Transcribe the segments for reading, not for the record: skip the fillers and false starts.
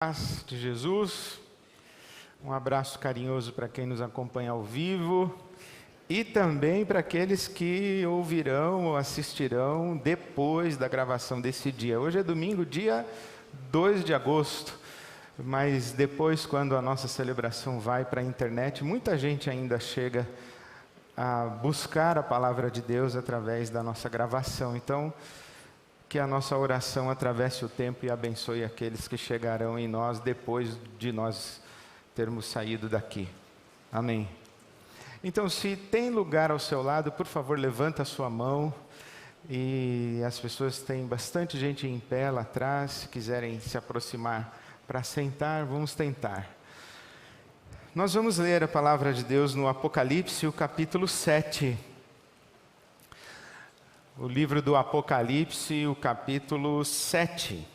Paz de Jesus, um abraço carinhoso para quem nos acompanha ao vivo e também para aqueles que ouvirão ou assistirão depois da gravação desse dia. Hoje é domingo, dia 2 de agosto, mas depois, quando a nossa celebração vai para a internet, muita gente ainda chega a buscar a palavra de Deus através da nossa gravação. Então, que a nossa oração atravesse o tempo e abençoe aqueles que chegarão em nós depois de nós termos saído daqui. Amém. Então, se tem lugar ao seu lado, por favor, levanta a sua mão. E as pessoas têm bastante gente em pé lá atrás. Se quiserem se aproximar para sentar, vamos tentar. Nós vamos ler a palavra de Deus no Apocalipse, o capítulo 7. O livro do Apocalipse, o capítulo 7.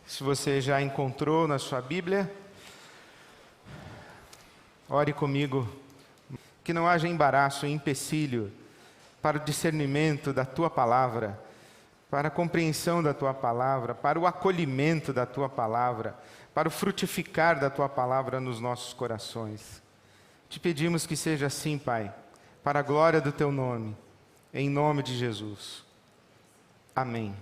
Se você já encontrou na sua Bíblia, ore comigo. Que não haja embaraço e empecilho para o discernimento da Tua palavra, para a compreensão da Tua palavra, para o acolhimento da Tua palavra, para o frutificar da Tua palavra nos nossos corações. Te pedimos que seja assim, Pai, para a glória do Teu nome, em nome de Jesus. Amém.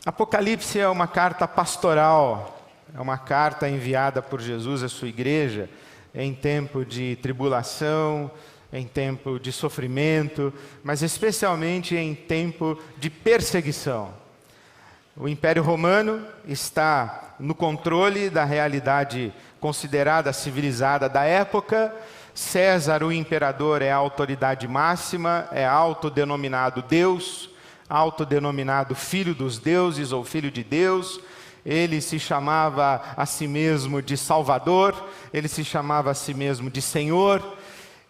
Apocalipse é uma carta pastoral, é uma carta enviada por Jesus à sua igreja em tempo de tribulação, em tempo de sofrimento, mas especialmente em tempo de perseguição. O Império Romano está no controle da realidade considerada civilizada da época. César, o imperador, é a autoridade máxima, é autodenominado Deus, autodenominado Filho dos Deuses ou Filho de Deus. Ele se chamava a si mesmo de Salvador, ele se chamava a si mesmo de Senhor.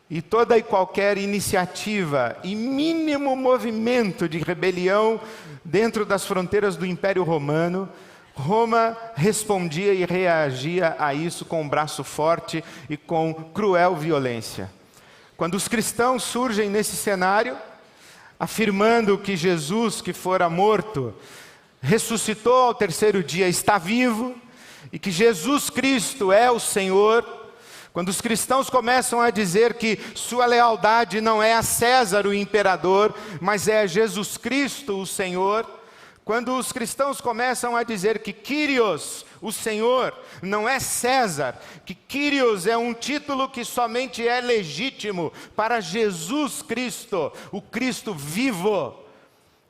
E toda e qualquer iniciativa e mínimo movimento de rebelião dentro das fronteiras do Império Romano, Roma respondia e reagia a isso com um braço forte e com cruel violência. Quando os cristãos surgem nesse cenário, afirmando que Jesus, que fora morto, ressuscitou ao terceiro dia, está vivo, e que Jesus Cristo é o Senhor. Quando os cristãos começam a dizer que sua lealdade não é a César, o imperador, mas é a Jesus Cristo, o Senhor. Quando os cristãos começam a dizer que Kyrios, o Senhor, não é César, que Kyrios é um título que somente é legítimo para Jesus Cristo, o Cristo vivo.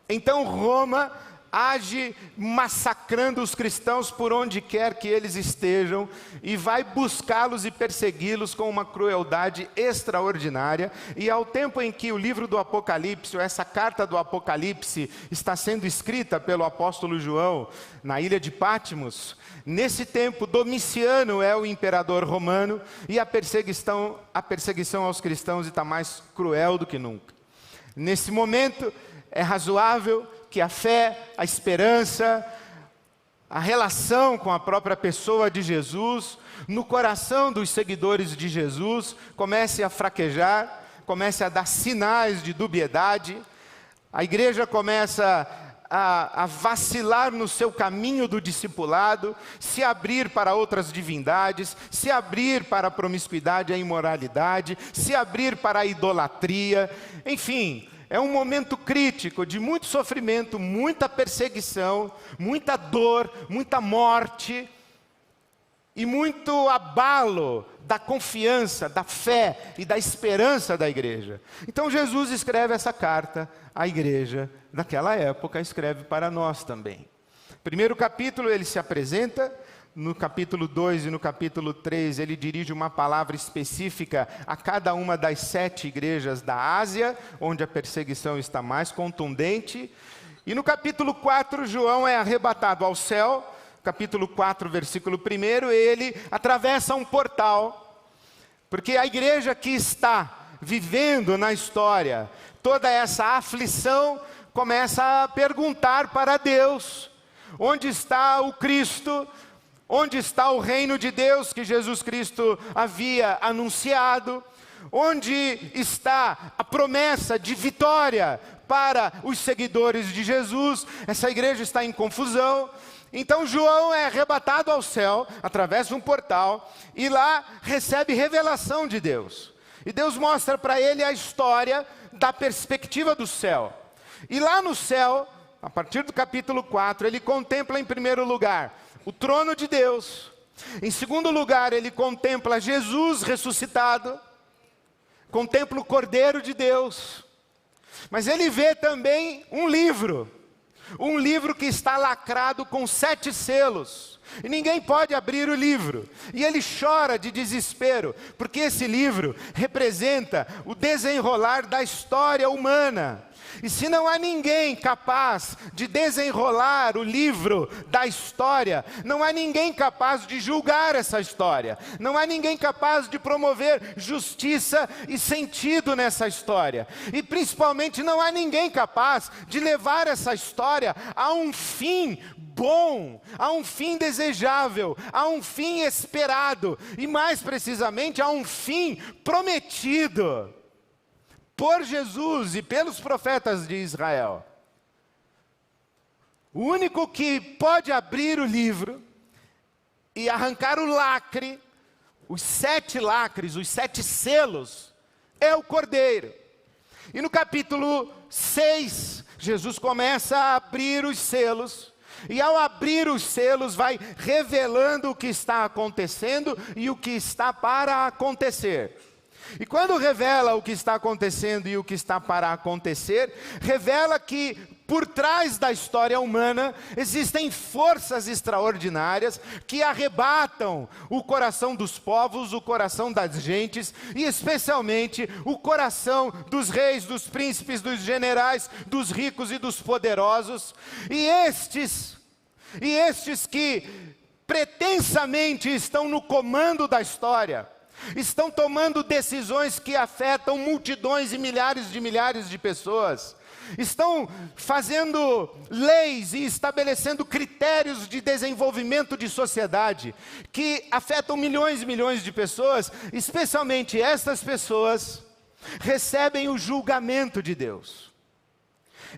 Então Roma age massacrando os cristãos por onde quer que eles estejam e vai buscá-los e persegui-los com uma crueldade extraordinária. E ao tempo em que o livro do Apocalipse, ou essa carta do Apocalipse, está sendo escrita pelo apóstolo João na ilha de Patmos, nesse tempo Domiciano é o imperador romano e a perseguição aos cristãos está mais cruel do que nunca. Nesse momento é razoável que a fé, a esperança, a relação com a própria pessoa de Jesus, no coração dos seguidores de Jesus, comece a fraquejar, comece a dar sinais de dubiedade. A igreja começa a vacilar no seu caminho do discipulado, se abrir para outras divindades, se abrir para a promiscuidade e a imoralidade, se abrir para a idolatria, enfim. É um momento crítico de muito sofrimento, muita perseguição, muita dor, muita morte e muito abalo da confiança, da fé e da esperança da igreja. Então Jesus escreve essa carta à igreja daquela época, escreve para nós também. Primeiro capítulo ele se apresenta. No capítulo 2 e no capítulo 3, ele dirige uma palavra específica a cada uma das 7 igrejas da Ásia, onde a perseguição está mais contundente. E no capítulo 4, João é arrebatado ao céu. Capítulo 4, versículo 1, ele atravessa um portal. Porque a igreja que está vivendo na história toda essa aflição, começa a perguntar para Deus: onde está o Cristo? Onde está o reino de Deus que Jesus Cristo havia anunciado? Onde está a promessa de vitória para os seguidores de Jesus. Essa igreja está em confusão. Então João é arrebatado ao céu, através de um portal, e lá recebe revelação de Deus. E Deus mostra para ele a história da perspectiva do céu. E lá no céu, a partir do capítulo 4, ele contempla em primeiro lugar o trono de Deus. Em segundo lugar, ele contempla Jesus ressuscitado. Contempla o Cordeiro de Deus. Mas ele vê também um livro que está lacrado com 7 selos, e ninguém pode abrir o livro, e ele chora de desespero, porque esse livro representa o desenrolar da história humana, e se não há ninguém capaz de desenrolar o livro da história, não há ninguém capaz de julgar essa história, não há ninguém capaz de promover justiça e sentido nessa história, e principalmente não há ninguém capaz de levar essa história a um fim bom, a um fim desejável, a um fim esperado, e mais precisamente a um fim prometido por Jesus e pelos profetas de Israel. O único que pode abrir o livro e arrancar o lacre, os 7 lacres, os 7 selos, é o Cordeiro. E no capítulo 6, Jesus começa a abrir os selos, e ao abrir os selos vai revelando o que está acontecendo e o que está para acontecer. E quando revela o que está acontecendo e o que está para acontecer, revela que por trás da história humana existem forças extraordinárias que arrebatam o coração dos povos, o coração das gentes e especialmente o coração dos reis, dos príncipes, dos generais, dos ricos e dos poderosos. E estes que pretensamente estão no comando da história, estão tomando decisões que afetam multidões e milhares de pessoas, estão fazendo leis e estabelecendo critérios de desenvolvimento de sociedade que afetam milhões e milhões de pessoas. Especialmente estas pessoas recebem o julgamento de Deus.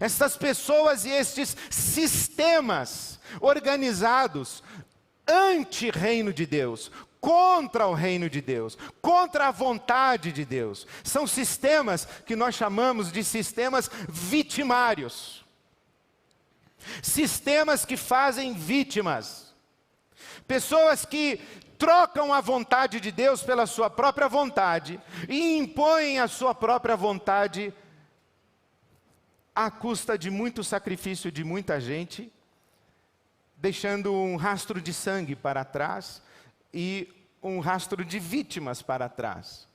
Estas pessoas e estes sistemas organizados anti-reino de Deus, contra o reino de Deus, contra a vontade de Deus. São sistemas que nós chamamos de sistemas vitimários. Sistemas que fazem vítimas. Pessoas que trocam a vontade de Deus pela sua própria vontade e impõem a sua própria vontade à custa de muito sacrifício de muita gente, deixando um rastro de sangue para trás e um rastro de vítimas para trás.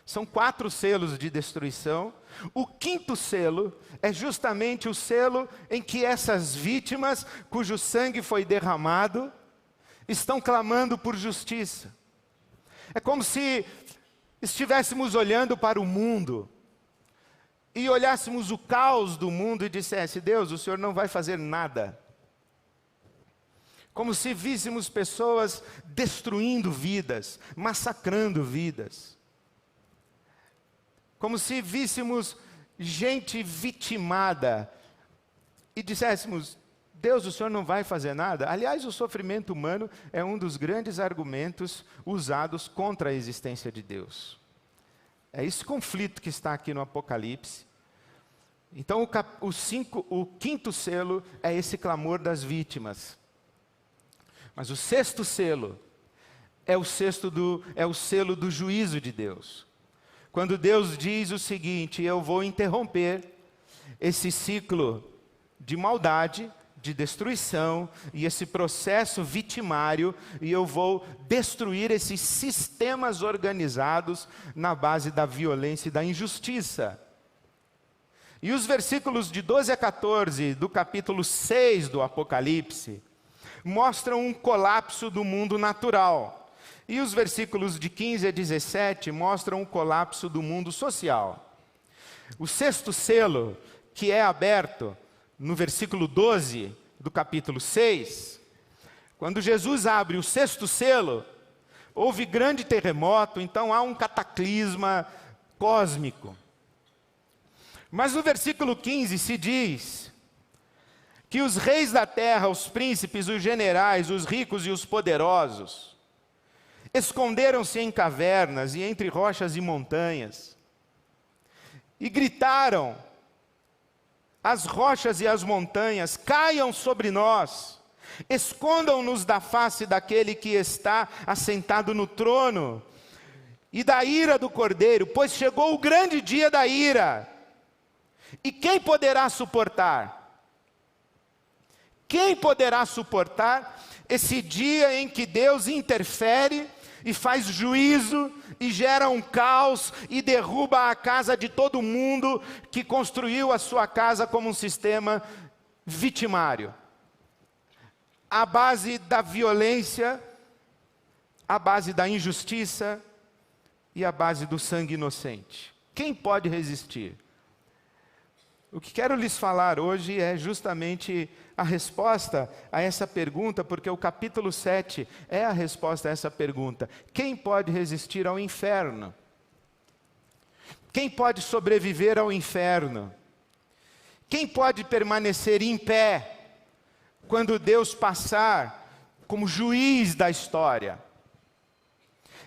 São 4 selos de destruição. O 5º selo é justamente o selo em que essas vítimas, cujo sangue foi derramado, estão clamando por justiça. É como se estivéssemos olhando para o mundo e olhássemos o caos do mundo e dissesse: Deus, o Senhor não vai fazer nada. Como se víssemos pessoas destruindo vidas, massacrando vidas. Como se víssemos gente vitimada e disséssemos: Deus, o Senhor não vai fazer nada. Aliás, o sofrimento humano é um dos grandes argumentos usados contra a existência de Deus. É esse conflito que está aqui no Apocalipse. Então, o 5º selo é esse clamor das vítimas. Mas o 6º selo é o selo do juízo de Deus. Quando Deus diz o seguinte: eu vou interromper esse ciclo de maldade, de destruição e esse processo vitimário, e eu vou destruir esses sistemas organizados na base da violência e da injustiça. E os versículos de 12 a 14 do capítulo 6 do Apocalipse mostram um colapso do mundo natural. E os versículos de 15 a 17 mostram o colapso do mundo social. O 6º selo, que é aberto no versículo 12 do capítulo 6, quando Jesus abre o 6º selo, houve grande terremoto, então há um cataclisma cósmico. Mas no versículo 15 se diz que os reis da terra, os príncipes, os generais, os ricos e os poderosos, esconderam-se em cavernas e entre rochas e montanhas, e gritaram: as rochas e as montanhas caiam sobre nós, escondam-nos da face daquele que está assentado no trono, e da ira do Cordeiro, pois chegou o grande dia da ira. E quem poderá suportar? Quem poderá suportar esse dia em que Deus interfere e faz juízo, e gera um caos, e derruba a casa de todo mundo que construiu a sua casa como um sistema vitimário? À base da violência, à base da injustiça e à base do sangue inocente. Quem pode resistir? O que quero lhes falar hoje é justamente a resposta a essa pergunta, porque o capítulo 7 é a resposta a essa pergunta. Quem pode resistir ao inferno? Quem pode sobreviver ao inferno? Quem pode permanecer em pé quando Deus passar como juiz da história?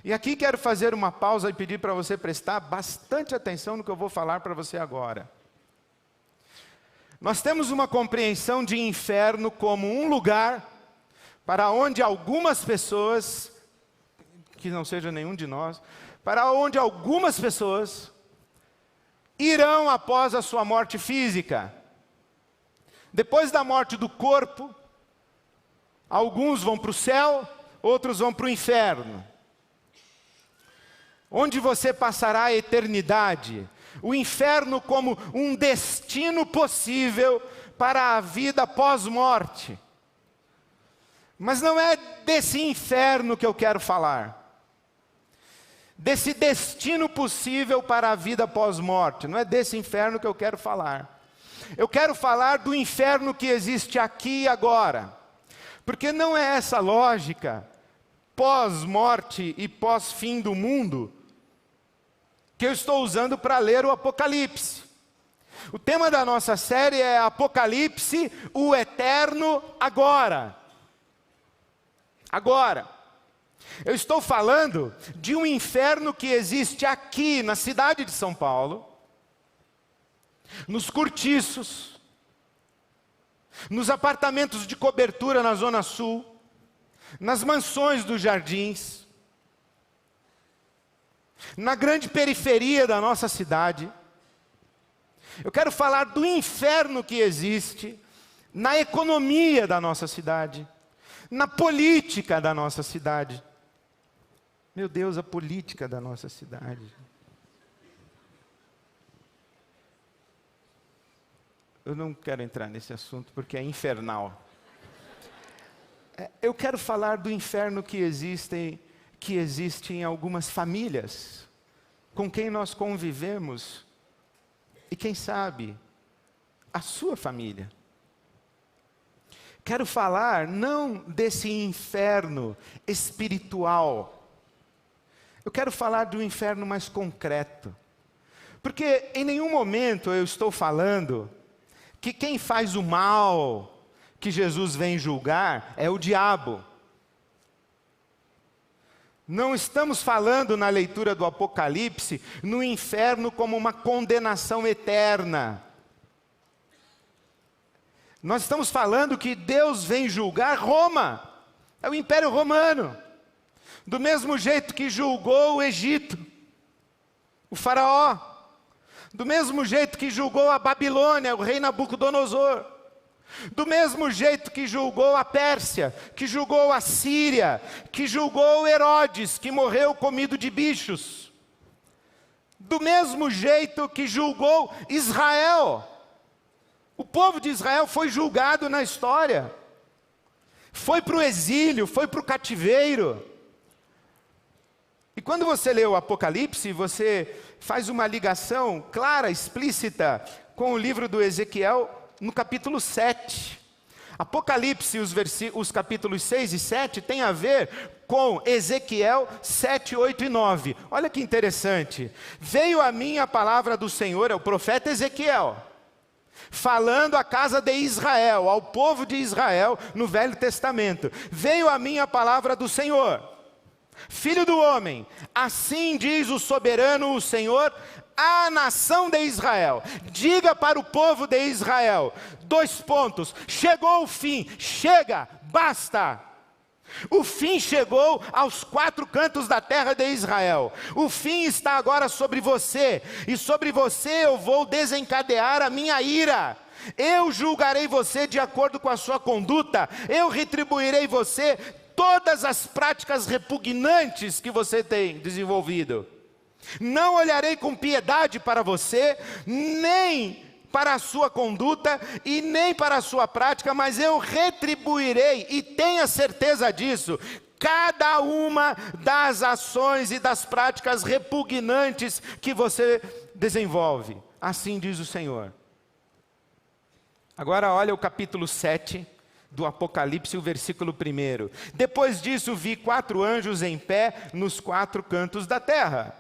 E aqui quero fazer uma pausa e pedir para você prestar bastante atenção no que eu vou falar para você agora. Nós temos uma compreensão de inferno como um lugar para onde algumas pessoas, que não seja nenhum de nós, para onde algumas pessoas irão após a sua morte física. Depois da morte do corpo, alguns vão para o céu, outros vão para o inferno, onde você passará a eternidade. O inferno como um destino possível para a vida pós-morte. Mas não é desse inferno que eu quero falar. Desse destino possível para a vida pós-morte. Não é desse inferno que eu quero falar. Eu quero falar do inferno que existe aqui e agora. Porque não é essa lógica pós-morte e pós-fim do mundo que eu estou usando para ler o Apocalipse. O tema da nossa série é Apocalipse, o eterno agora. Agora. Eu estou falando de um inferno que existe aqui na cidade de São Paulo, nos cortiços, nos apartamentos de cobertura na Zona Sul, nas mansões dos Jardins, na grande periferia da nossa cidade. Eu quero falar do inferno que existe na economia da nossa cidade, na política da nossa cidade. Meu Deus, a política da nossa cidade. Eu não quero entrar nesse assunto porque é infernal. Eu quero falar do inferno que existe em algumas famílias, com quem nós convivemos, e quem sabe, a sua família. Quero falar não desse inferno espiritual, eu quero falar do inferno mais concreto, porque em nenhum momento eu estou falando que quem faz o mal que Jesus vem julgar é o diabo. Não estamos falando na leitura do Apocalipse no inferno como uma condenação eterna. Nós estamos falando que Deus vem julgar Roma, é o Império Romano, do mesmo jeito que julgou o Egito, o faraó, do mesmo jeito que julgou a Babilônia, o rei Nabucodonosor, do mesmo jeito que julgou a Pérsia, que julgou a Síria, que julgou Herodes, que morreu comido de bichos, do mesmo jeito que julgou Israel. O povo de Israel foi julgado na história, foi para o exílio, foi para o cativeiro. E quando você lê o Apocalipse, você faz uma ligação clara, explícita, com o livro do Ezequiel, no capítulo 7. Apocalipse, os capítulos 6 e 7, tem a ver com Ezequiel 7, 8 e 9. Olha que interessante. Veio a mim a palavra do Senhor, é o profeta Ezequiel, falando à casa de Israel, ao povo de Israel, no Velho Testamento. Veio a mim a palavra do Senhor. Filho do homem, assim diz o soberano, o Senhor, à nação de Israel. Diga para o povo de Israel, 2 pontos, chegou o fim, chega, basta. O fim chegou aos 4 cantos da terra de Israel. O fim está agora sobre você, e sobre você eu vou desencadear a minha ira. Eu julgarei você de acordo com a sua conduta, eu retribuirei você todas as práticas repugnantes que você tem desenvolvido. Não olharei com piedade para você, nem para a sua conduta e nem para a sua prática, mas eu retribuirei, e tenha certeza disso, cada uma das ações e das práticas repugnantes que você desenvolve. Assim diz o Senhor. Agora olha o capítulo 7 do Apocalipse, o versículo 1. Depois disso vi 4 anjos em pé nos 4 cantos da terra.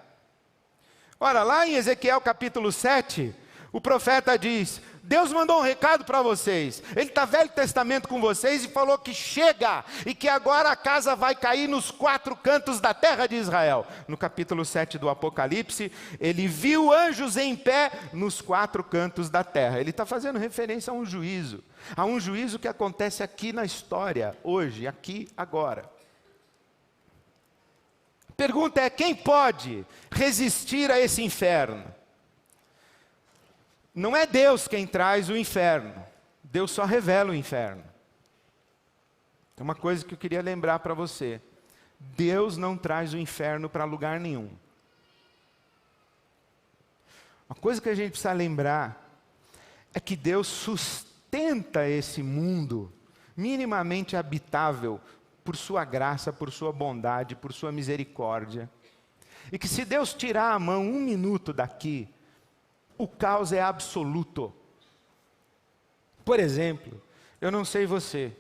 Ora, lá em Ezequiel capítulo 7, o profeta diz, Deus mandou um recado para vocês, Ele está Velho Testamento com vocês e falou que chega, e que agora a casa vai cair nos 4 cantos da terra de Israel. No capítulo 7 do Apocalipse, ele viu anjos em pé nos 4 cantos da terra. Ele está fazendo referência a um juízo que acontece aqui na história, hoje, aqui, agora. A pergunta é, quem pode resistir a esse inferno? Não é Deus quem traz o inferno, Deus só revela o inferno. Tem uma coisa que eu queria lembrar para você: Deus não traz o inferno para lugar nenhum. Uma coisa que a gente precisa lembrar é que Deus sustenta esse mundo minimamente habitável por sua graça, por sua bondade, por sua misericórdia. E que se Deus tirar a mão 1 minuto daqui, o caos é absoluto. Por exemplo, eu não sei você,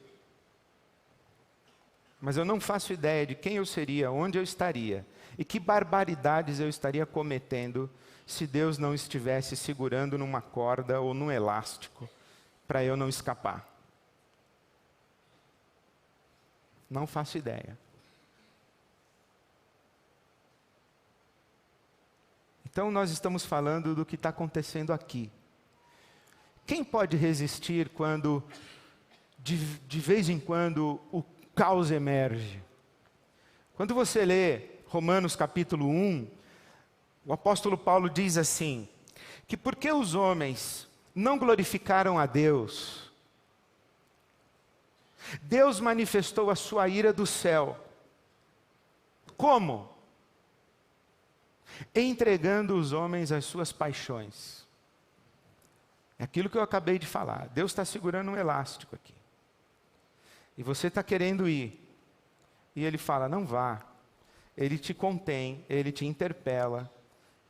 mas eu não faço ideia de quem eu seria, onde eu estaria, e que barbaridades eu estaria cometendo se Deus não estivesse segurando numa corda ou num elástico para eu não escapar. Não faço ideia. Então nós estamos falando do que está acontecendo aqui. Quem pode resistir quando, de vez em quando, o caos emerge? Quando você lê Romanos capítulo 1, o apóstolo Paulo diz assim, que porque os homens não glorificaram a Deus, Deus manifestou a sua ira do céu. Como? Entregando os homens às suas paixões. É aquilo que eu acabei de falar. Deus está segurando um elástico aqui. E você está querendo ir. E Ele fala, não vá. Ele te contém, Ele te interpela,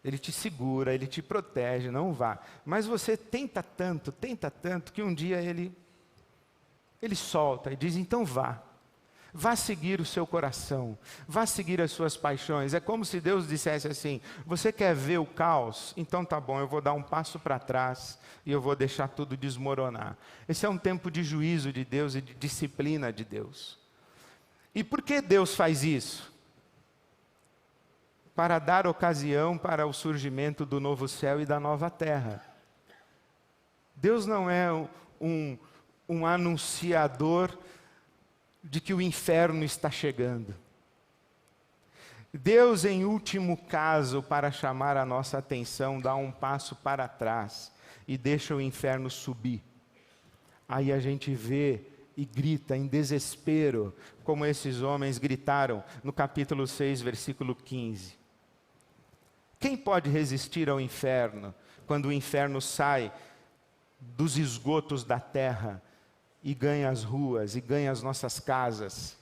Ele te segura, Ele te protege, não vá. Mas você tenta tanto, que um dia Ele solta e diz, então vá. Vá seguir o seu coração, vá seguir as suas paixões. É como se Deus dissesse assim, você quer ver o caos? Então tá bom, eu vou dar um passo para trás e eu vou deixar tudo desmoronar. Esse é um tempo de juízo de Deus e de disciplina de Deus. E por que Deus faz isso? Para dar ocasião para o surgimento do novo céu e da nova terra. Deus não é um anunciador de que o inferno está chegando. Deus, em último caso, para chamar a nossa atenção, dá um passo para trás e deixa o inferno subir. Aí a gente vê e grita em desespero, como esses homens gritaram no capítulo 6, versículo 15. Quem pode resistir ao inferno, quando o inferno sai dos esgotos da terra e ganha as ruas, e ganha as nossas casas,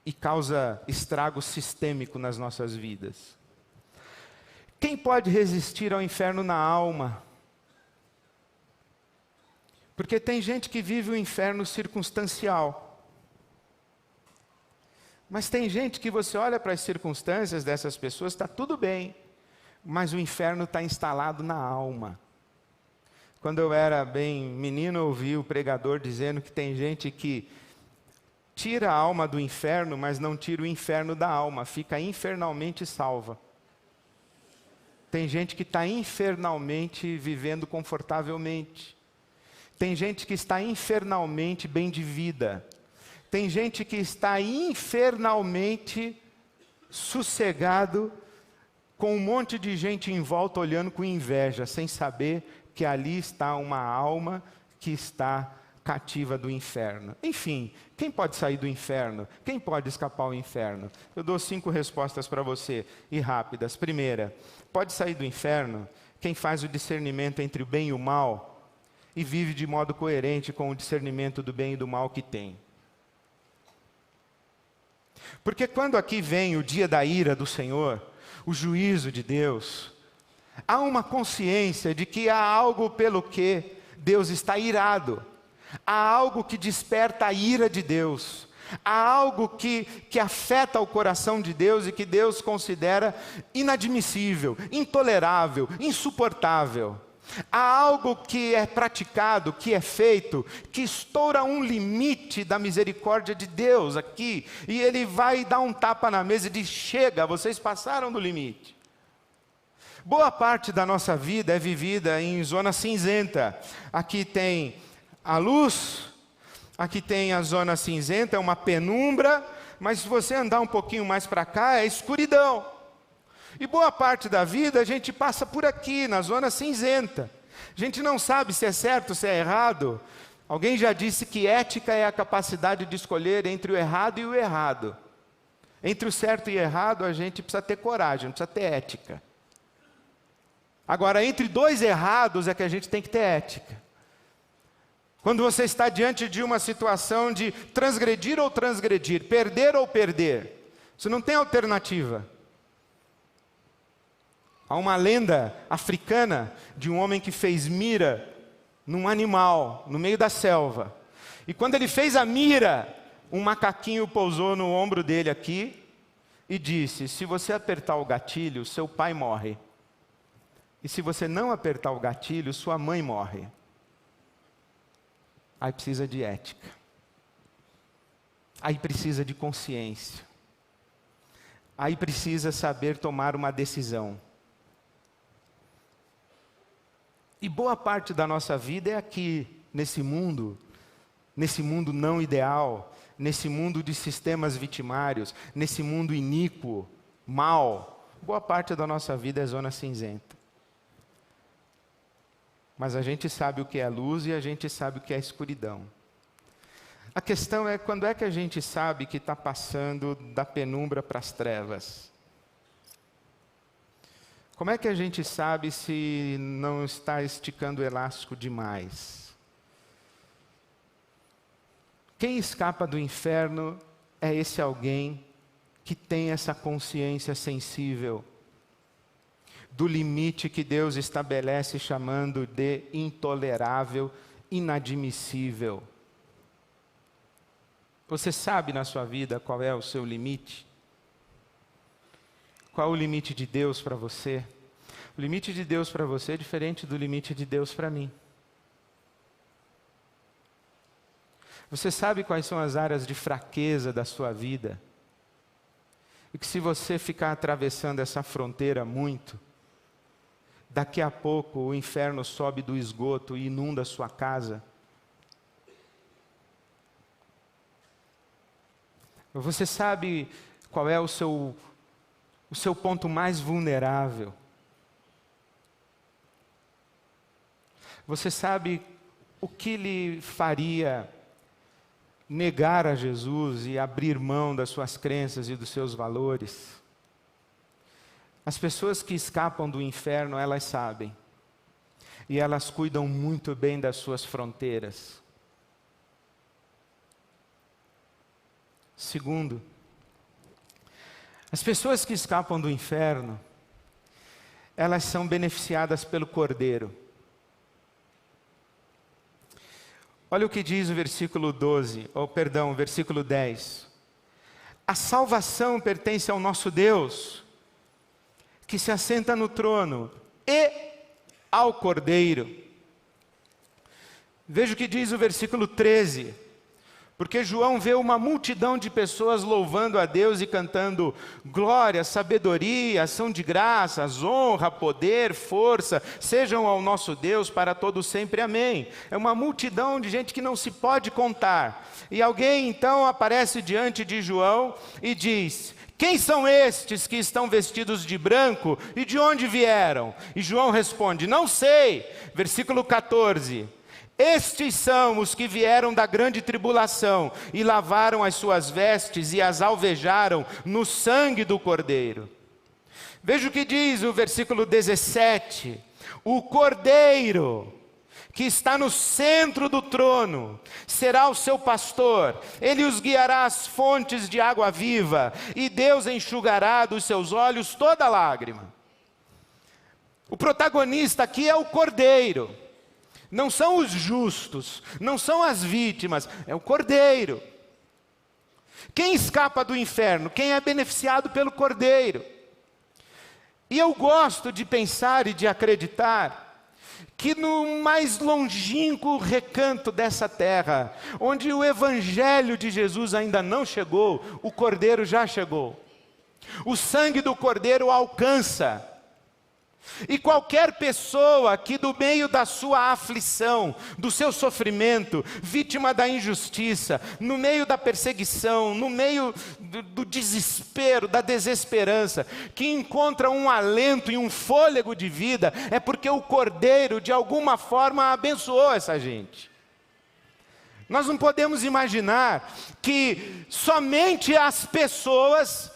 e causa estrago sistêmico nas nossas vidas? Quem pode resistir ao inferno na alma? Porque tem gente que vive o inferno circunstancial. Mas tem gente que você olha para as circunstâncias dessas pessoas, está tudo bem, mas o inferno está instalado na alma. Quando eu era bem menino, eu ouvi o pregador dizendo que tem gente que tira a alma do inferno, mas não tira o inferno da alma, fica infernalmente salva. Tem gente que está infernalmente vivendo confortavelmente. Tem gente que está infernalmente bem de vida. Tem gente que está infernalmente sossegado, com um monte de gente em volta olhando com inveja, sem saber que ali está uma alma que está cativa do inferno. Enfim, quem pode sair do inferno? Quem pode escapar ao inferno? Eu dou 5 respostas para você, e rápidas. Primeira, pode sair do inferno quem faz o discernimento entre o bem e o mal e vive de modo coerente com o discernimento do bem e do mal que tem. Porque quando aqui vem o dia da ira do Senhor, o juízo de Deus, há uma consciência de que há algo pelo que Deus está irado. Há algo que desperta a ira de Deus. Há algo que afeta o coração de Deus e que Deus considera inadmissível, intolerável, insuportável. Há algo que é praticado, que é feito, que estoura um limite da misericórdia de Deus aqui. E Ele vai dar um tapa na mesa e diz: chega, vocês passaram do limite. Boa parte da nossa vida é vivida em zona cinzenta. Aqui tem a luz, aqui tem a zona cinzenta, é uma penumbra, mas se você andar um pouquinho mais para cá, é escuridão. E boa parte da vida a gente passa por aqui, na zona cinzenta. A gente não sabe se é certo, se é errado. Alguém já disse que ética é a capacidade de escolher entre o errado e o errado. Entre o certo e o errado, a gente precisa ter coragem, não precisa ter ética. Agora, entre 2 errados é que a gente tem que ter ética. Quando você está diante de uma situação de transgredir ou transgredir, perder ou perder, você não tem alternativa. Há uma lenda africana de um homem que fez mira num animal, no meio da selva. E quando ele fez a mira, um macaquinho pousou no ombro dele aqui e disse: se você apertar o gatilho, seu pai morre. E se você não apertar o gatilho, sua mãe morre. Aí precisa de ética. Aí precisa de consciência. Aí precisa saber tomar uma decisão. E boa parte da nossa vida é aqui, nesse mundo não ideal, nesse mundo de sistemas vitimários, nesse mundo iníquo, mal. Boa parte da nossa vida é zona cinzenta. Mas a gente sabe o que é luz e a gente sabe o que é escuridão. A questão é quando é que a gente sabe que está passando da penumbra para as trevas? Como é que a gente sabe se não está esticando o elástico demais? Quem escapa do inferno é esse alguém que tem essa consciência sensível do limite que Deus estabelece chamando de intolerável, inadmissível. Você sabe na sua vida qual é o seu limite? Qual o limite de Deus para você? O limite de Deus para você é diferente do limite de Deus para mim. Você sabe quais são as áreas de fraqueza da sua vida? E que se você ficar atravessando essa fronteira muito, daqui a pouco o inferno sobe do esgoto e inunda a sua casa. Você sabe qual é o seu ponto mais vulnerável? Você sabe o que lhe faria negar a Jesus e abrir mão das suas crenças e dos seus valores? As pessoas que escapam do inferno, elas sabem. E elas cuidam muito bem das suas fronteiras. Segundo, as pessoas que escapam do inferno, elas são beneficiadas pelo Cordeiro. Olha o que diz o versículo 10. A salvação pertence ao nosso Deus, que se assenta no trono, e ao Cordeiro. Veja o que diz o versículo 13. Porque João vê uma multidão de pessoas louvando a Deus e cantando glória, sabedoria, ação de graças, honra, poder, força, sejam ao nosso Deus para todo sempre, amém. É uma multidão de gente que não se pode contar. E alguém então aparece diante de João e diz: quem são estes que estão vestidos de branco e de onde vieram? E João responde: não sei. Versículo 14. Estes são os que vieram da grande tribulação e lavaram as suas vestes e as alvejaram no sangue do Cordeiro. Veja o que diz o versículo 17. O Cordeiro, que está no centro do trono, será o seu pastor, ele os guiará às fontes de água viva, e Deus enxugará dos seus olhos toda lágrima. O protagonista aqui é o Cordeiro. Não são os justos, não são as vítimas, é o Cordeiro. Quem escapa do inferno? Quem é beneficiado pelo Cordeiro? E eu gosto de pensar e de acreditar que no mais longínquo recanto dessa terra, onde o Evangelho de Jesus ainda não chegou, o Cordeiro já chegou. O sangue do Cordeiro alcança. E qualquer pessoa que do meio da sua aflição, do seu sofrimento, vítima da injustiça, no meio da perseguição, no meio do desespero, da desesperança, que encontra um alento e um fôlego de vida, é porque o Cordeiro de alguma forma abençoou essa gente. Nós não podemos imaginar que somente as pessoas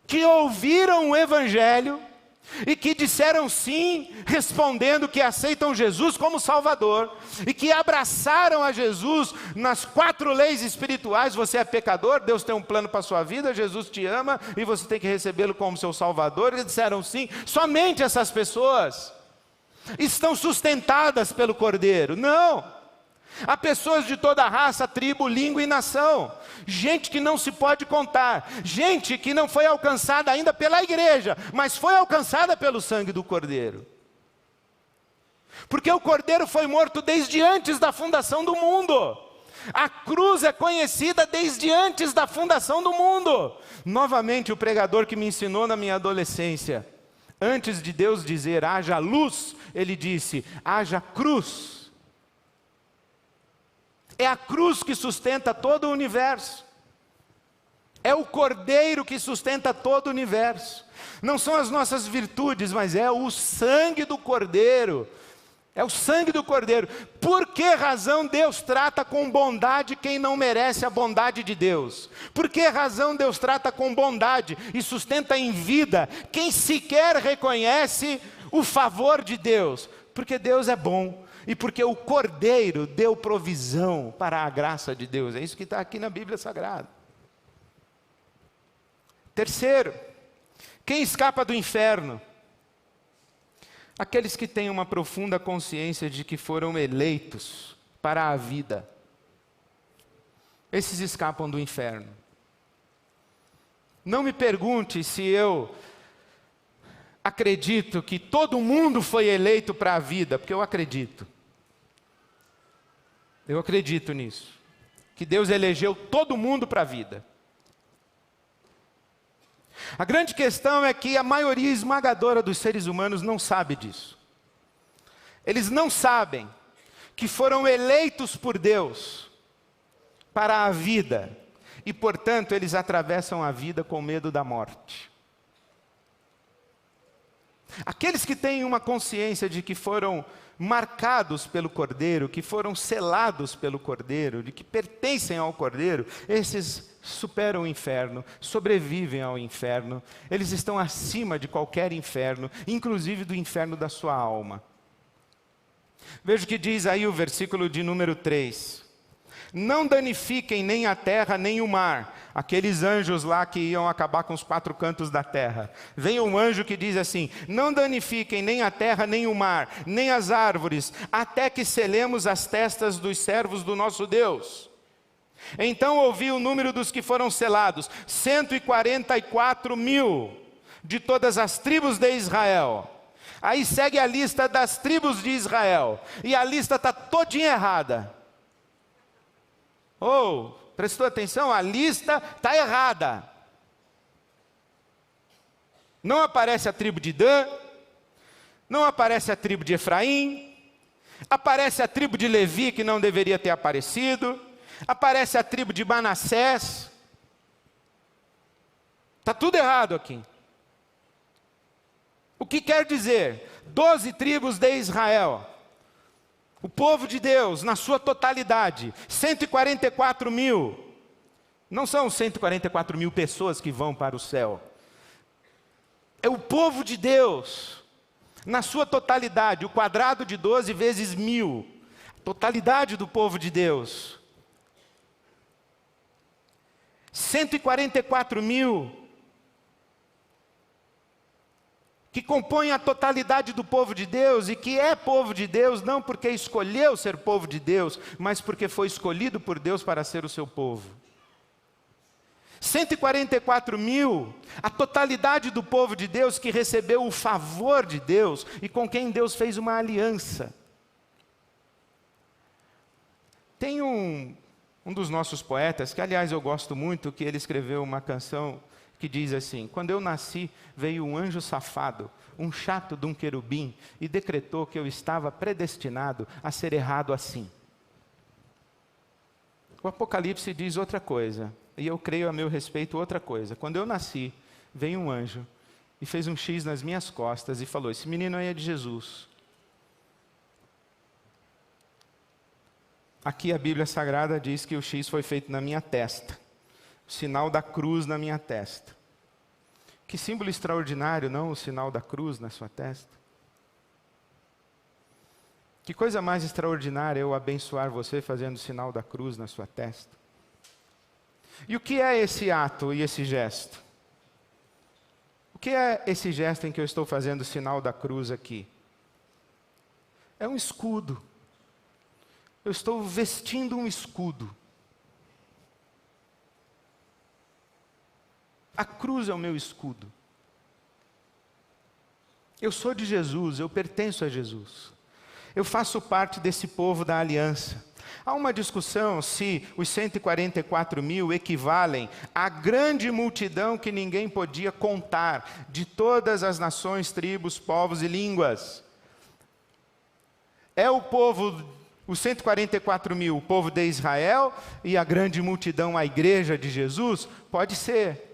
que ouviram o Evangelho e que disseram sim, respondendo que aceitam Jesus como Salvador, e que abraçaram a Jesus nas 4 leis espirituais: você é pecador, Deus tem um plano para a sua vida, Jesus te ama, e você tem que recebê-lo como seu Salvador. Eles disseram sim. Somente essas pessoas estão sustentadas pelo Cordeiro? Não. Há pessoas de toda raça, tribo, língua e nação. Gente que não se pode contar. Gente que não foi alcançada ainda pela igreja, mas foi alcançada pelo sangue do Cordeiro. Porque o Cordeiro foi morto desde antes da fundação do mundo. A cruz é conhecida desde antes da fundação do mundo. Novamente, o pregador que me ensinou na minha adolescência, antes de Deus dizer haja luz, ele disse haja cruz. É a cruz que sustenta todo o universo. É o Cordeiro que sustenta todo o universo. Não são as nossas virtudes, mas é o sangue do Cordeiro. É o sangue do Cordeiro. Por que razão Deus trata com bondade quem não merece a bondade de Deus? Por que razão Deus trata com bondade e sustenta em vida quem sequer reconhece o favor de Deus? Porque Deus é bom. E porque o Cordeiro deu provisão para a graça de Deus. É isso que está aqui na Bíblia Sagrada. Terceiro, quem escapa do inferno? Aqueles que têm uma profunda consciência de que foram eleitos para a vida. Esses escapam do inferno. Não me pergunte se eu acredito que todo mundo foi eleito para a vida, porque eu acredito. Eu acredito nisso. Que Deus elegeu todo mundo para a vida. A grande questão é que a maioria esmagadora dos seres humanos não sabe disso. Eles não sabem que foram eleitos por Deus para a vida. E, portanto, eles atravessam a vida com medo da morte. Aqueles que têm uma consciência de que foram marcados pelo Cordeiro, que foram selados pelo Cordeiro, de que pertencem ao Cordeiro, esses superam o inferno, sobrevivem ao inferno, eles estão acima de qualquer inferno, inclusive do inferno da sua alma. Veja o que diz aí o versículo de número 3. Não danifiquem nem a terra nem o mar. Aqueles anjos lá que iam acabar com os 4 cantos da terra. Vem um anjo que diz assim: não danifiquem nem a terra nem o mar, nem as árvores, até que selemos as testas dos servos do nosso Deus. Então ouvi o número dos que foram selados, 144.000 de todas as tribos de Israel. Aí segue a lista das tribos de Israel, e a lista está todinha errada. Prestou atenção? A lista está errada. Não aparece a tribo de Dan, não aparece a tribo de Efraim, aparece a tribo de Levi, que não deveria ter aparecido, aparece a tribo de Manassés. Está tudo errado aqui. O que quer dizer? 12 tribos de Israel. O povo de Deus, na sua totalidade, 144.000. Não são 144.000 pessoas que vão para o céu. É o povo de Deus, na sua totalidade, o quadrado de 12 vezes 1.000. Totalidade do povo de Deus. 144.000. Que compõem a totalidade do povo de Deus, e que é povo de Deus, não porque escolheu ser povo de Deus, mas porque foi escolhido por Deus para ser o seu povo. 144.000, a totalidade do povo de Deus que recebeu o favor de Deus, e com quem Deus fez uma aliança. Tem um dos nossos poetas, que aliás eu gosto muito, que ele escreveu uma canção que diz assim: quando eu nasci, veio um anjo safado, um chato de um querubim, e decretou que eu estava predestinado a ser errado assim. O Apocalipse diz outra coisa, e eu creio a meu respeito outra coisa. Quando eu nasci, veio um anjo, e fez um X nas minhas costas, e falou: esse menino aí é de Jesus. Aqui a Bíblia Sagrada diz que o X foi feito na minha testa. O sinal da cruz na minha testa. Que símbolo extraordinário, não? O sinal da cruz na sua testa. Que coisa mais extraordinária eu abençoar você fazendo o sinal da cruz na sua testa. E o que é esse ato e esse gesto? O que é esse gesto em que eu estou fazendo o sinal da cruz aqui? É um escudo. Eu estou vestindo um escudo. A cruz é o meu escudo. Eu sou de Jesus, eu pertenço a Jesus. Eu faço parte desse povo da aliança. Há uma discussão se os 144.000 equivalem à grande multidão que ninguém podia contar, de todas as nações, tribos, povos e línguas. É o povo, os 144.000, o povo de Israel, e a grande multidão, a igreja de Jesus? Pode ser.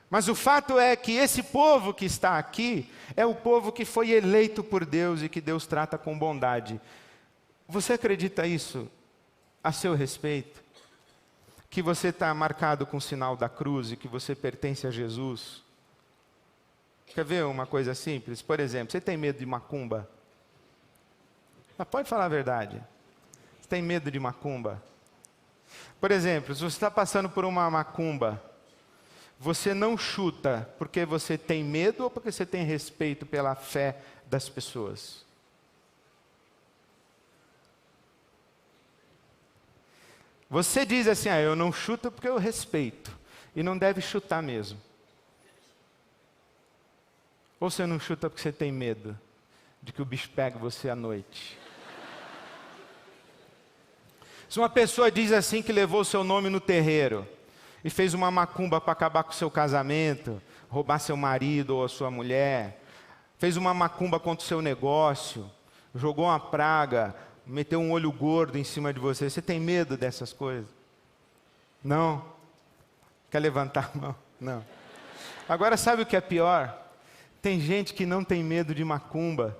Mas o fato é que esse povo que está aqui é o povo que foi eleito por Deus e que Deus trata com bondade. Você acredita isso a seu respeito? Que você está marcado com o sinal da cruz e que você pertence a Jesus? Quer ver uma coisa simples? Por exemplo, você tem medo de macumba? Mas pode falar a verdade. Você tem medo de macumba? Por exemplo, se você está passando por uma macumba, você não chuta porque você tem medo ou porque você tem respeito pela fé das pessoas? Você diz assim: eu não chuto porque eu respeito. E não deve chutar mesmo. Ou você não chuta porque você tem medo de que o bicho pegue você à noite? Se uma pessoa diz assim que levou o seu nome no terreiro e fez uma macumba para acabar com o seu casamento, roubar seu marido ou a sua mulher, fez uma macumba contra o seu negócio, jogou uma praga, meteu um olho gordo em cima de você, você tem medo dessas coisas? Não? Quer levantar a mão? Não. Agora sabe o que é pior? Tem gente que não tem medo de macumba,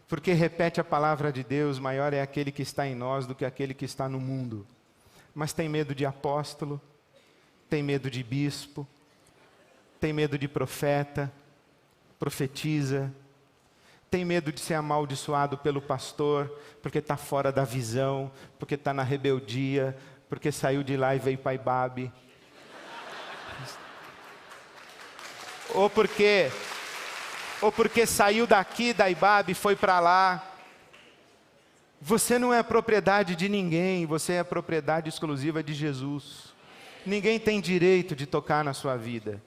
porque repete a palavra de Deus: maior é aquele que está em nós do que aquele que está no mundo. Mas tem medo de apóstolo, tem medo de bispo, tem medo de profeta, profetiza, tem medo de ser amaldiçoado pelo pastor, porque está fora da visão, porque está na rebeldia, porque saiu de lá e veio para Ibabe. Ou porque saiu daqui da Ibabe e foi para lá. Você não é propriedade de ninguém, você é propriedade exclusiva de Jesus. Ninguém tem direito de tocar na sua vida.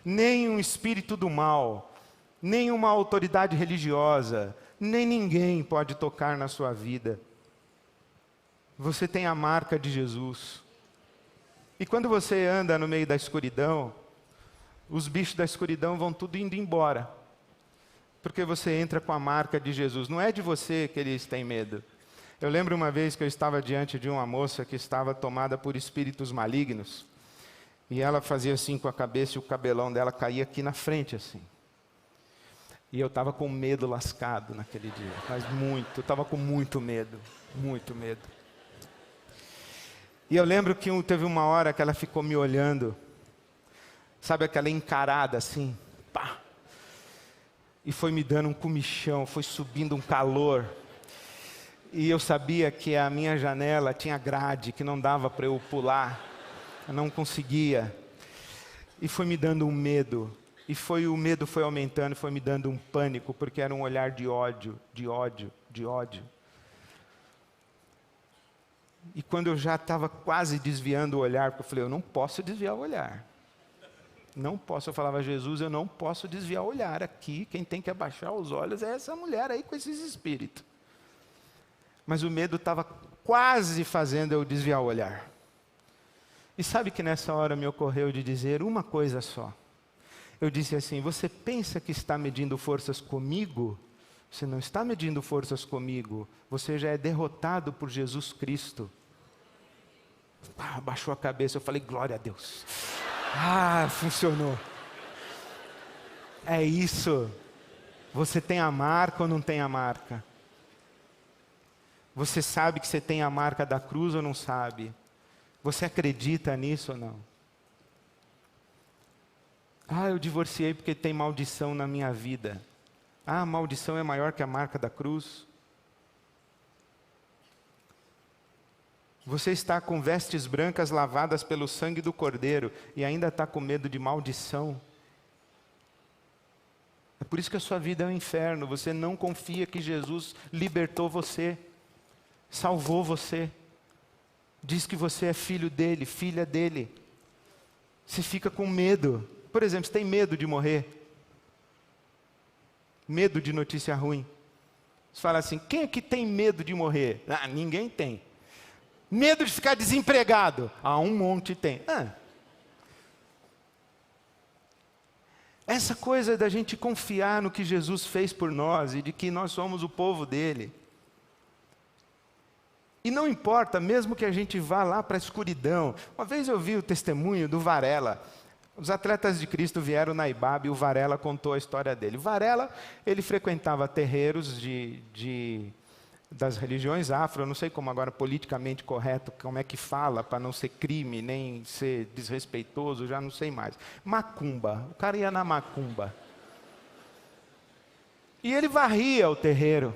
Nem um espírito do mal, nem uma autoridade religiosa, nem ninguém pode tocar na sua vida. Você tem a marca de Jesus. E quando você anda no meio da escuridão, os bichos da escuridão vão tudo indo embora. Porque você entra com a marca de Jesus. Não é de você que eles têm medo. Eu lembro uma vez que eu estava diante de uma moça que estava tomada por espíritos malignos. E ela fazia assim com a cabeça e o cabelão dela caía aqui na frente assim. E eu estava com medo lascado naquele dia. Mas muito, eu estava com muito medo. Muito medo. E eu lembro que teve uma hora que ela ficou me olhando. Sabe aquela encarada assim? Pá! E foi me dando um comichão, foi subindo um calor. E eu sabia que a minha janela tinha grade, que não dava para eu pular. Eu não conseguia. E foi me dando um medo. E o medo foi aumentando, foi me dando um pânico, porque era um olhar de ódio, de ódio, de ódio. E quando eu já estava quase desviando o olhar, porque eu falei, eu não posso desviar o olhar. Não posso, eu falava, Jesus, eu não posso desviar o olhar aqui, quem tem que abaixar os olhos é essa mulher aí com esses espíritos. Mas o medo estava quase fazendo eu desviar o olhar. E sabe que nessa hora me ocorreu de dizer uma coisa só. Eu disse assim, você pensa que está medindo forças comigo? Você não está medindo forças comigo, você já é derrotado por Jesus Cristo. Baixou a cabeça, eu falei, glória a Deus. Funcionou. É isso. Você tem a marca ou não tem a marca? Você sabe que você tem a marca da cruz ou não sabe? Você acredita nisso ou não? Eu divorciei porque tem maldição na minha vida. A maldição é maior que a marca da cruz. Você está com vestes brancas lavadas pelo sangue do Cordeiro e ainda está com medo de maldição. É por isso que a sua vida é um inferno. Você não confia que Jesus libertou você, salvou você. Diz que você é filho dele, filha dele. Você fica com medo. Por exemplo, você tem medo de morrer? Medo de notícia ruim? Você fala assim, quem é que tem medo de morrer? Ninguém tem. Medo de ficar desempregado? Um monte tem. Essa coisa da gente confiar no que Jesus fez por nós e de que nós somos o povo dele. E não importa, mesmo que a gente vá lá para a escuridão. Uma vez eu vi o testemunho do Varela. Os atletas de Cristo vieram na Ibabe e o Varela contou a história dele. Varela, ele frequentava terreiros das religiões afro, eu não sei como agora politicamente correto, como é que fala para não ser crime, nem ser desrespeitoso, já não sei mais. Macumba, o cara ia na macumba. E ele varria o terreiro.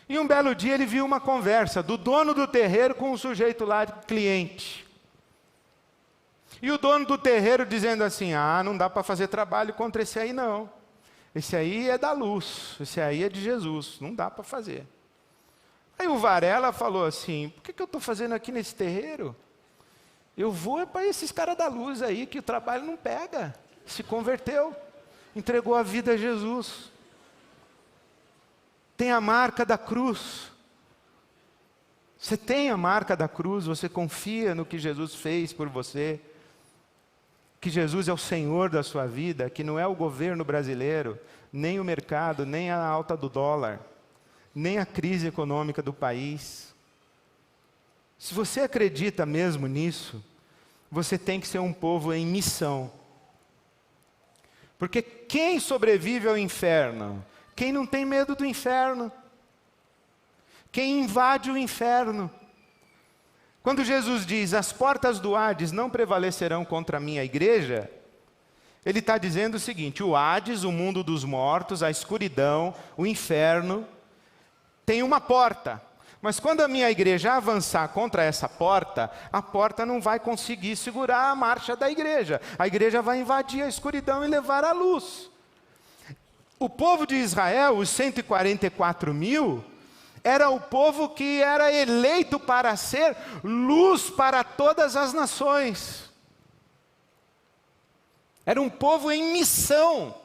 E um belo dia ele viu uma conversa do dono do terreiro com um sujeito lá, cliente. E o dono do terreiro dizendo assim, não dá para fazer trabalho contra esse aí não. Esse aí é da luz, esse aí é de Jesus, não dá para fazer. Aí o Varela falou assim, por que eu estou fazendo aqui nesse terreiro? Eu vou para esses caras da luz aí, que o trabalho não pega. Se converteu, entregou a vida a Jesus. Tem a marca da cruz. Você tem a marca da cruz, você confia no que Jesus fez por você. Que Jesus é o Senhor da sua vida, que não é o governo brasileiro, nem o mercado, nem a alta do dólar, nem a crise econômica do país. Se você acredita mesmo nisso, você tem que ser um povo em missão. Porque quem sobrevive ao inferno? Quem não tem medo do inferno? Quem invade o inferno? Quando Jesus diz, as portas do Hades não prevalecerão contra a minha igreja, ele está dizendo o seguinte, o Hades, o mundo dos mortos, a escuridão, o inferno, tem uma porta. Mas quando a minha igreja avançar contra essa porta, a porta não vai conseguir segurar a marcha da igreja. A igreja vai invadir a escuridão e levar a luz. O povo de Israel, os 144 mil, Era o povo que era eleito para ser luz para todas as nações. Era um povo em missão.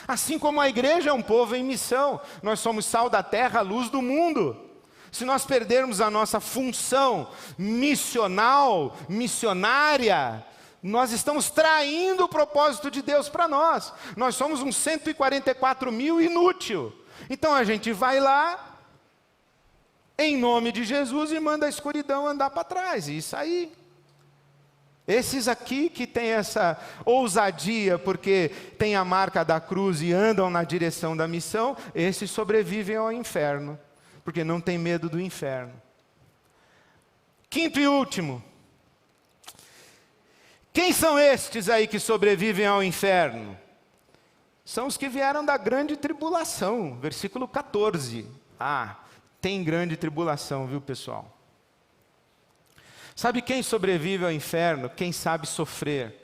Assim como a igreja é um povo em missão. Nós somos sal da terra, luz do mundo. Se nós perdermos a nossa função missional, missionária, nós estamos traindo o propósito de Deus para nós. Nós somos um 144 mil inútil. Então a gente vai lá, em nome de Jesus, e manda a escuridão andar para trás, e isso aí. Esses aqui que têm essa ousadia, porque tem a marca da cruz e andam na direção da missão, esses sobrevivem ao inferno, porque não tem medo do inferno. Quinto e último. Quem são estes aí que sobrevivem ao inferno? São os que vieram da grande tribulação, versículo 14. Tem grande tribulação, viu, pessoal? Sabe quem sobrevive ao inferno? Quem sabe sofrer.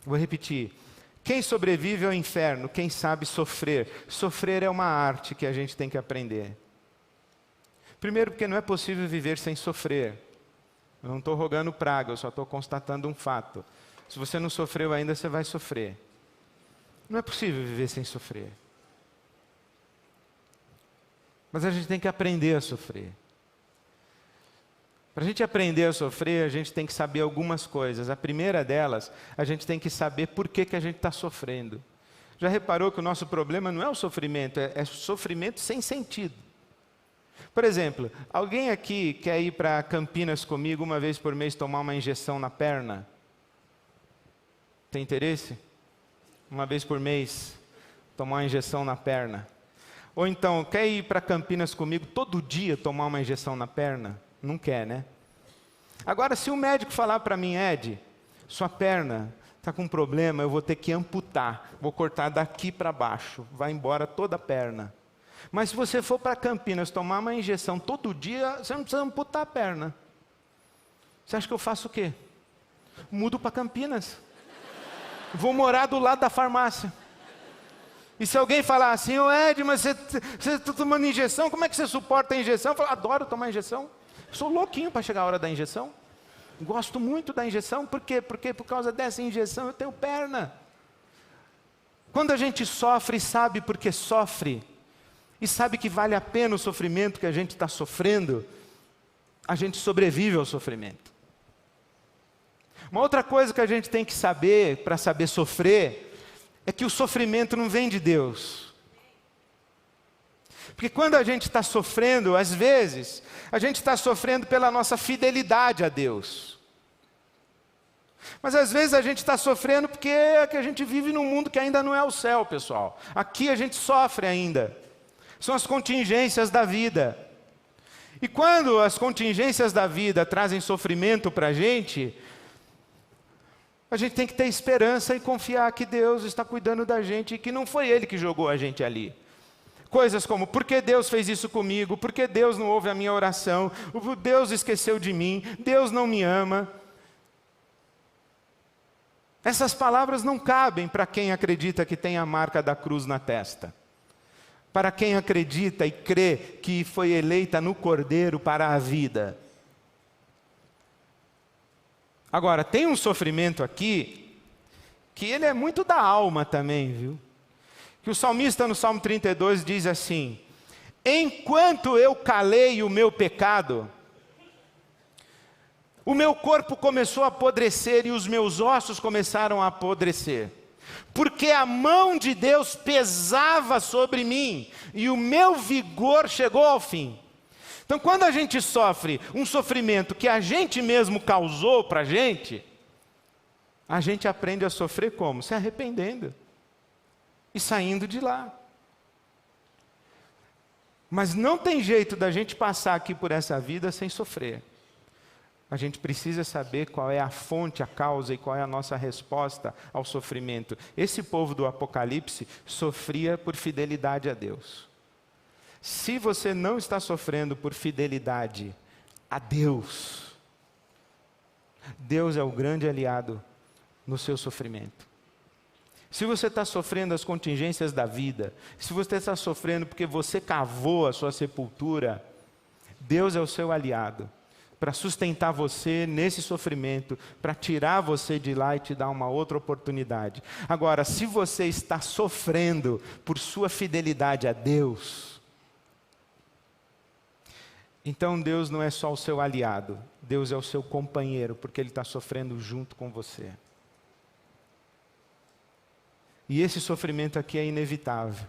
Vou repetir. Quem sobrevive ao inferno? Quem sabe sofrer. Sofrer é uma arte que a gente tem que aprender. Primeiro, porque não é possível viver sem sofrer. Eu não estou rogando praga, eu só estou constatando um fato. Se você não sofreu ainda, você vai sofrer. Não é possível viver sem sofrer. Mas a gente tem que aprender a sofrer. Para a gente aprender a sofrer, a gente tem que saber algumas coisas. A primeira delas, a gente tem que saber por que a gente está sofrendo. Já reparou que o nosso problema não é o sofrimento, é sofrimento sem sentido. Por exemplo, alguém aqui quer ir para Campinas comigo uma vez por mês tomar uma injeção na perna? Tem interesse? Uma vez por mês, tomar uma injeção na perna? Ou então, quer ir para Campinas comigo todo dia tomar uma injeção na perna? Não quer, né? Agora, se o médico falar para mim, Ed, sua perna está com um problema, eu vou ter que amputar, vou cortar daqui para baixo, vai embora toda a perna. Mas se você for para Campinas tomar uma injeção todo dia, você não precisa amputar a perna. Você acha que eu faço o quê? Mudo para Campinas. Vou morar do lado da farmácia. E se alguém falar assim, Ed, mas você está tomando injeção, como é que você suporta a injeção? Eu falo, adoro tomar injeção. Sou louquinho para chegar a hora da injeção. Gosto muito da injeção. Por quê? Porque por causa dessa injeção eu tenho perna. Quando a gente sofre, sabe por que sofre, e sabe que vale a pena o sofrimento que a gente está sofrendo, a gente sobrevive ao sofrimento. Uma outra coisa que a gente tem que saber, para saber sofrer, é que o sofrimento não vem de Deus. Porque quando a gente está sofrendo, às vezes, a gente está sofrendo pela nossa fidelidade a Deus. Mas às vezes a gente está sofrendo porque a gente vive num mundo que ainda não é o céu, pessoal. Aqui a gente sofre ainda. São as contingências da vida. E quando as contingências da vida trazem sofrimento para a gente tem que ter esperança e confiar que Deus está cuidando da gente e que não foi Ele que jogou a gente ali. Coisas como, por que Deus fez isso comigo? Por que Deus não ouve a minha oração? Deus esqueceu de mim? Deus não me ama? Essas palavras não cabem para quem acredita que tem a marca da cruz na testa. Para quem acredita e crê que foi eleita no Cordeiro para a vida. Agora, tem um sofrimento aqui, que ele é muito da alma também, viu? Que o salmista no Salmo 32 diz assim, enquanto eu calei o meu pecado, o meu corpo começou a apodrecer e os meus ossos começaram a apodrecer. Porque a mão de Deus pesava sobre mim e o meu vigor chegou ao fim. Então, quando a gente sofre um sofrimento que a gente mesmo causou para a gente aprende a sofrer como? Se arrependendo e saindo de lá. Mas não tem jeito da gente passar aqui por essa vida sem sofrer. A gente precisa saber qual é a fonte, a causa e qual é a nossa resposta ao sofrimento. Esse povo do Apocalipse sofria por fidelidade a Deus. Se você não está sofrendo por fidelidade a Deus, Deus é o grande aliado no seu sofrimento. Se você está sofrendo as contingências da vida, se você está sofrendo porque você cavou a sua sepultura, Deus é o seu aliado para sustentar você nesse sofrimento, para tirar você de lá e te dar uma outra oportunidade. Agora, se você está sofrendo por sua fidelidade a Deus, então Deus não é só o seu aliado, Deus é o seu companheiro, porque Ele está sofrendo junto com você. E esse sofrimento aqui é inevitável.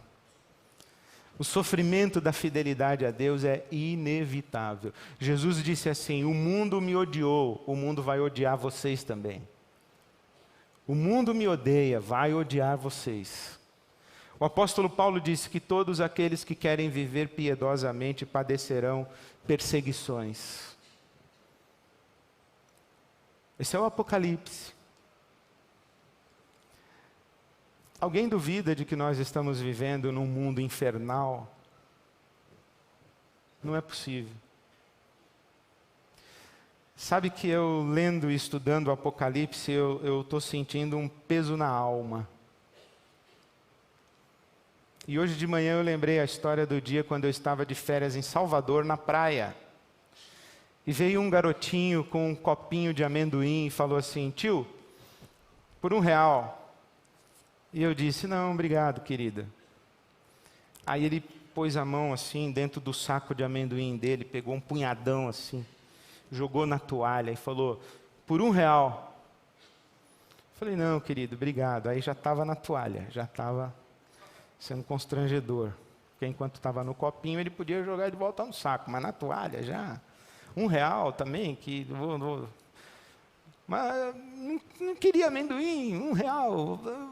O sofrimento da fidelidade a Deus é inevitável. Jesus disse assim: o mundo me odiou, o mundo vai odiar vocês também. O mundo me odeia, vai odiar vocês. O apóstolo Paulo disse que todos aqueles que querem viver piedosamente padecerão perseguições. Esse é o Apocalipse. Alguém duvida de que nós estamos vivendo num mundo infernal? Não é possível. Sabe que eu lendo e estudando o Apocalipse, eu estou sentindo um peso na alma. E hoje de manhã eu lembrei a história do dia quando eu estava de férias em Salvador, na praia. E veio um garotinho com um copinho de amendoim e falou assim: tio, por R$1. E eu disse: não, obrigado, querida. Aí ele pôs a mão assim dentro do saco de amendoim dele, pegou um punhadão assim, jogou na toalha e falou: por R$1. Falei: não, querido, obrigado. Aí já estava na toalha, já estava sendo constrangedor. Porque enquanto estava no copinho, ele podia jogar de volta no saco, mas na toalha já. R$1 também, que mas não queria amendoim, R$1.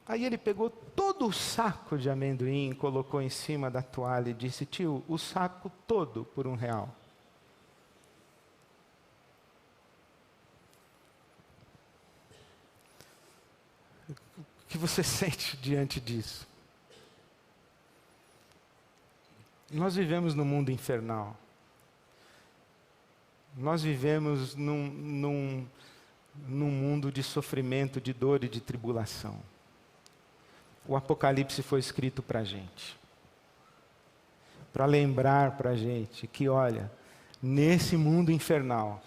Aí ele pegou todo o saco de amendoim, colocou em cima da toalha e disse: tio, o saco todo por R$1. O que você sente diante disso? Nós vivemos num mundo infernal. Nós vivemos num mundo de sofrimento, de dor e de tribulação. O Apocalipse foi escrito para a gente. Para lembrar para a gente que, olha, nesse mundo infernal,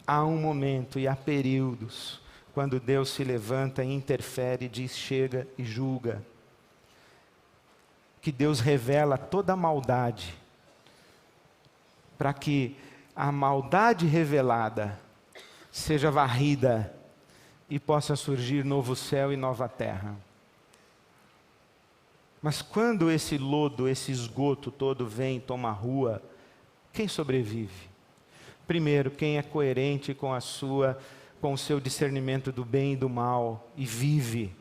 há um momento e há períodos quando Deus se levanta e interfere, diz chega e julga. Que Deus revela toda a maldade, para que a maldade revelada seja varrida e possa surgir novo céu e nova terra. Mas quando esse lodo, esse esgoto todo vem e toma a rua, quem sobrevive? Primeiro, quem é coerente com o seu discernimento do bem e do mal e vive,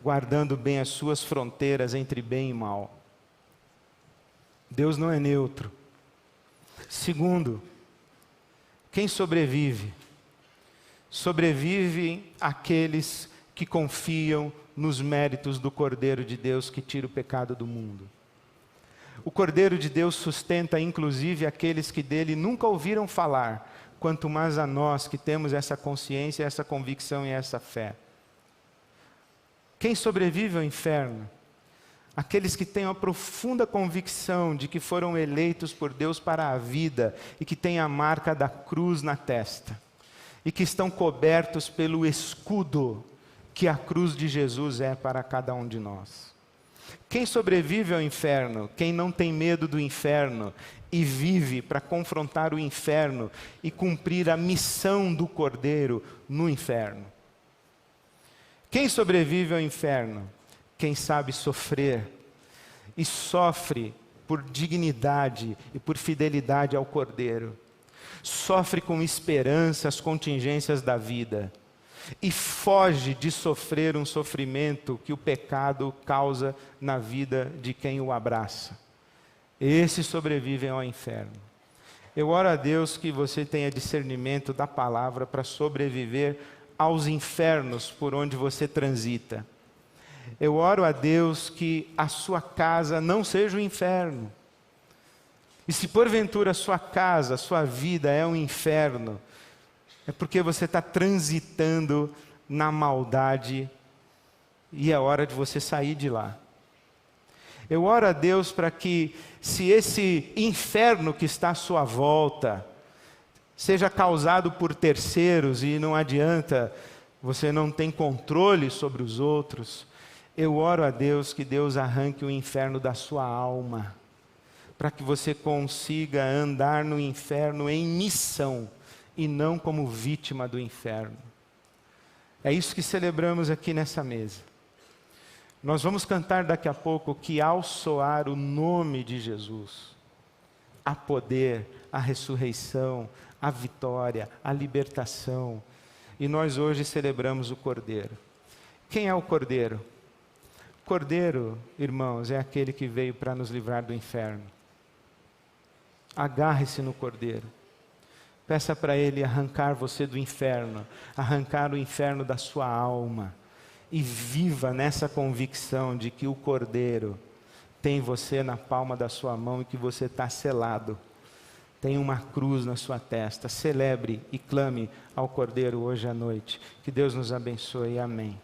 guardando bem as suas fronteiras entre bem e mal. Deus não é neutro. Segundo, quem sobrevive? Sobrevivem aqueles que confiam nos méritos do Cordeiro de Deus que tira o pecado do mundo. O Cordeiro de Deus sustenta inclusive aqueles que dele nunca ouviram falar, quanto mais a nós que temos essa consciência, essa convicção e essa fé. Quem sobrevive ao inferno? Aqueles que têm uma profunda convicção de que foram eleitos por Deus para a vida e que têm a marca da cruz na testa e que estão cobertos pelo escudo que a cruz de Jesus é para cada um de nós. Quem sobrevive ao inferno? Quem não tem medo do inferno e vive para confrontar o inferno e cumprir a missão do Cordeiro no inferno. Quem sobrevive ao inferno? Quem sabe sofrer e sofre por dignidade e por fidelidade ao Cordeiro. Sofre com esperança as contingências da vida e foge de sofrer um sofrimento que o pecado causa na vida de quem o abraça. Esses sobrevivem ao inferno. Eu oro a Deus que você tenha discernimento da palavra para sobreviver aos infernos por onde você transita. Eu oro a Deus que a sua casa não seja um inferno. E se porventura a sua casa, a sua vida é um inferno, é porque você está transitando na maldade, e é hora de você sair de lá. Eu oro a Deus para que, se esse inferno que está à sua volta seja causado por terceiros e não adianta, você não tem controle sobre os outros, eu oro a Deus que Deus arranque o inferno da sua alma, para que você consiga andar no inferno em missão e não como vítima do inferno. É isso que celebramos aqui nessa mesa. Nós vamos cantar daqui a pouco que, ao soar o nome de Jesus, há poder, a ressurreição, a vitória, a libertação. E nós hoje celebramos o Cordeiro. Quem é o Cordeiro? O Cordeiro, irmãos, é aquele que veio para nos livrar do inferno. Agarre-se no Cordeiro. Peça para Ele arrancar você do inferno, arrancar o inferno da sua alma. E viva nessa convicção de que o Cordeiro tem você na palma da sua mão e que você está selado. Tem uma cruz na sua testa. Celebre e clame ao Cordeiro hoje à noite. Que Deus nos abençoe. Amém.